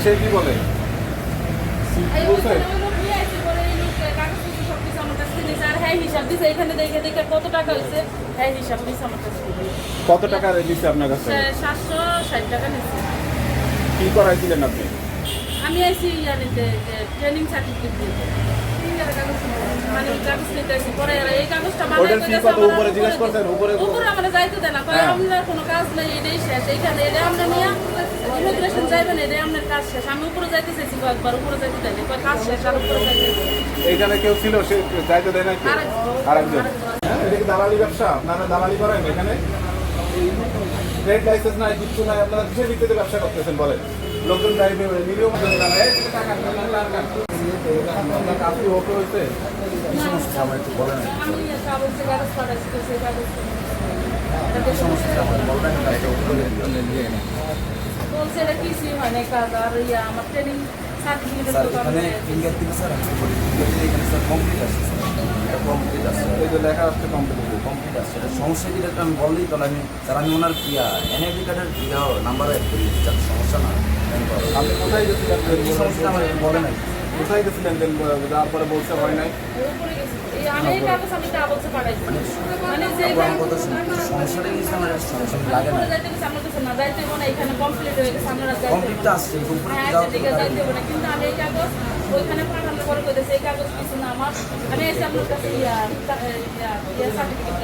সে কি বলে? বলছে কত টাকা দিচ্ছে আপনার কাছে? 760 টাকা নিচ্ছে। কি করাইছিলেন আপনি? আমি আইসি নিতে ট্রেনিং সার্টিফিকেট দিতে মানে কাগজ নিতে আসি। পরে এই কাগজটা উপরে জিজ্ঞেস করছেন? উপরে আমরা যাইতে দেয় না, আপনার কোনো কাজ নেই, এটাই শেষ। এইখানে এটা আমরা নিয়ে ইমিগ্রেশন যাইবেন, এটাই আপনার কাজ শেষ। আমি উপরে যাইতে চাইছি কয়েকবার, উপরে যাইতে দেয়নি, কাজ শেষ আর উপরে যাইতে। এইখানে কেউ ছিল সে যাইতে দেয় না? আরেকজন। হ্যাঁ, এটা কি দালালি ব্যবসা? আপনারা দালালি করেন এখানে? ট্রেড লাইসেন্স নাই, কিছু নাই, আপনারা কিসের ভিত্তিতে ব্যবসা করতেছেন বলেন? লোকজন ড্রাইভে নিরীহ কাজটি ওকে হয়েছে? কি সমস্যা আমার একটু বলেন। আমি কাগজে কাগজ পাঠাইছি তো সেই কাগজ কি সমস্যা আমার বলবেন না, এটা উপরে নিয়ে না। বলছে এটা কিছুই হয় না কাজ। আর আমার ট্রেনিং সার্টিফিকেট স্যার এখানে ফিঙ্গার দিলে স্যার আমি বলি ফিঙ্গার দিলে এখানে স্যার কমপ্লিট আসছে স্যার, এটা কমপ্লিট আসছে। এই যে লেখা আসছে কমপ্লিট আসছে, এটা সমস্যা কি এটা আমি বললেই তাহলে আমি স্যার আমি ওনার এনআইডি কার্ডের নাম্বার অ্যাড করি, যাতে সমস্যা না। আপনি কোথায় গেছিলেন? কি সমস্যা আমার একটু বলেন না। কোথায় গেছিলেন? যাওয়ার পরে বলতে হয় নাই? উপরে গেছি। আমি এই কাগজ আমি কাগজে পাঠাইছি। মানে যে আমার কথা শুনুন, সমস্যাটা কি আমার সমস্যা লাগে না। উপরে যাইতে গেছি, আমার কাছে না যাইতে হবে না, এখানে কমপ্লিট হয়ে গেছে, আমরা যাইতে কমপ্লিট তো আসছে উপরে হ্যাঁ যাওয়া সেদিকে যাইতে হবে না। কিন্তু আমি এই কাগজ ওইখানে পাঠানোর পরে কইতেছে এই কাগজ কিছু না আমার। আমি এসে আপনার কাছে সার্টিফিকেট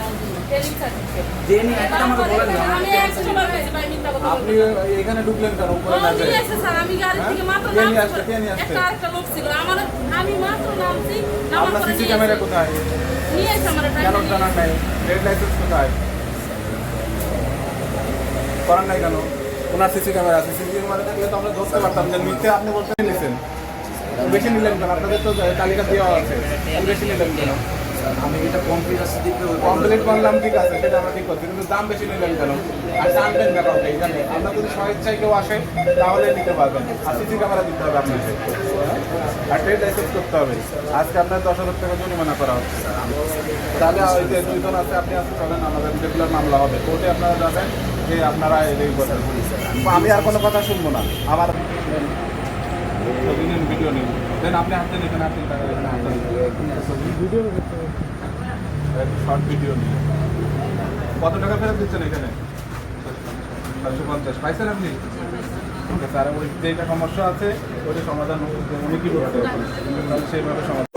ট্রেনিং সার্টিফিকেট দেন একটা আমাকে বলেন না। আমি 100 বার কইছি ভাই মিথ্যা কথা আপনি এখানে ঢুকলেন কেন? উপরে না বলতে যায়? আছে স্যার, আমি গাড়ি থেকে মাত্র কে নিয়ে নামছি। আসছে? কে নিয়ে আসছে? একটা লোক ছিল আমার, আমি মাত্র নামছি, নামার আপনার পরে সিসি ক্যামেরা কোথায়? নিয়ে এসে আমার কেন জানার নাই? ট্রেড লাইসেন্স কোথায়? করার নাই কেন? ওনার সিসি ক্যামেরা আছে, সিসি ক্যামেরা থাকলে তো আমরা ধরতে পারতাম যে মিথ্যে আপনি বলতে নিয়েছেন। বেশি নিলেন কেন? আপনাদের তো তালিকা দেওয়া আছে, বেশি নিলেন কেন? আমি এটা কমপ্লিট আসছে দিতে কমপ্লিট করলাম, ঠিক আছে, সেটা আমরা ঠিক করছি, কিন্তু দাম বেশি নিলেন কেন? আর টানবেন না কাউকে এখানে। আপনার যদি স্বেচ্ছায় কেউ আসে তাহলে নিতে পারবেন, আর সিসি ক্যামেরা দিতে হবে আপনাকে, আর ট্রেড লাইসেন্স করতে হবে। আজকে আপনার 10,000 টাকা জরিমানা করা হচ্ছে। তাহলে ওই যে 2 জন আছে, আপনি আসতে পারেন, আমাদের রেগুলার মামলা হবে কোর্টে, আপনারা যাবেন যে আপনারা এই কথা। আমি আর কোনো কথা শুনবো না। আমার ভিডিও নিন, দেন আপনি হাতে নিতেন, আপনি ভিডিও শর্ট ভিডিও নিন। কত টাকা ফেরত দিচ্ছেন এখানে? 750 পাইছেন আপনি? ঠিক আছে, আর ওই যেটা সমস্যা আছে ওইটা সমাধান উনি কি করতে সেইভাবে সমাধান